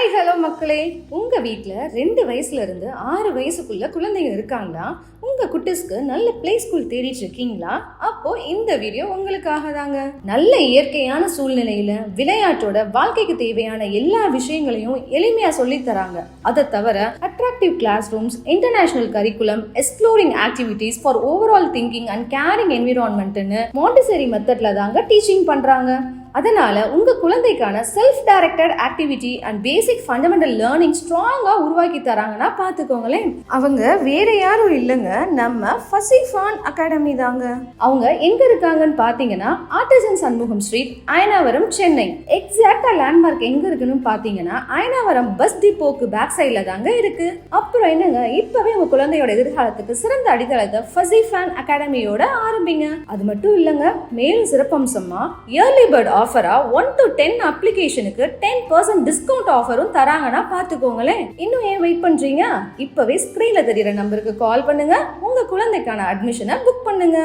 Hi hello மக்களே, உங்க வீட்டில் 2 வயசுல இருந்து 6 வயசுக்குள்ள குழந்தைங்க இருக்காங்களா? உங்க குட்டிஸ்க்கு நல்ல பிளே ஸ்கூல் தேடிட்டு இருக்கீங்களா? அப்போ இந்த வீடியோ உங்களுக்காக தாங்க. நல்ல இயற்கையான சூழ்நிலையில விளையாட்டோட வாழ்க்கைக்கு தேவையான எல்லா விஷயங்களையும் எளிமையா சொல்லி தராங்க. அதை தவிர attractive class rooms, international curriculum, exploring activities for overall thinking and caring என்விரான்மெண்ட்னு மாண்டிசரி மெத்தட்ல தாங்க டீச்சிங் பண்றாங்க. அதனால உங்க குழந்தைக்கான self directed activity and basic fundamental learning ஸ்ட்ராங்கா உருவாக்கி தராங்கன்னா பாத்துக்கோங்களேன். அவங்க வேற யாரும் இல்லைங்க, நம்ம ஃபசி ஃபான் அகாடமி தாங்க. அவங்க எங்க இருக்காங்கன்னு பாத்தீங்கன்னா ஆர்டிசன் சண்முகம் ஸ்ட்ரீட், அயனாவரம், சென்னை. எக்ஸாக்டா லேண்ட்மார்க் எங்க இருக்குன்னு பாத்தீங்கன்னா அயனாவரம் பஸ் டிப்போக்கு பேக் சைட்ல தாங்க இருக்கு. அப்புறம் என்னங்க, இப்பவே உங்க குழந்தையோட எதிர்காலத்துக்கு சிறந்த அடித்தளத்தை ஃபசி ஃபான் அகாடமியோட ஆரம்பிங்க. அது மட்டும் இல்லைங்க, மேலும் சிறப்பம்சமா இயர்லி பர்ட் ஆஃபரா 1 to 10 அப்ளிகேஷனுக்கு 10% டிஸ்கவுண்ட் ஆஃபரும் தராங்கன்னா பாத்துக்கோங்களேன். இன்னும் ஏன் வெயிட் பண்றீங்க? இப்பவே ஸ்கிரீன்ல தெரியுற நம்பருக்கு கால் பண்ணுங்க, உங்க குழந்தைக்கான அட்மிஷனை புக் பண்ணுங்க.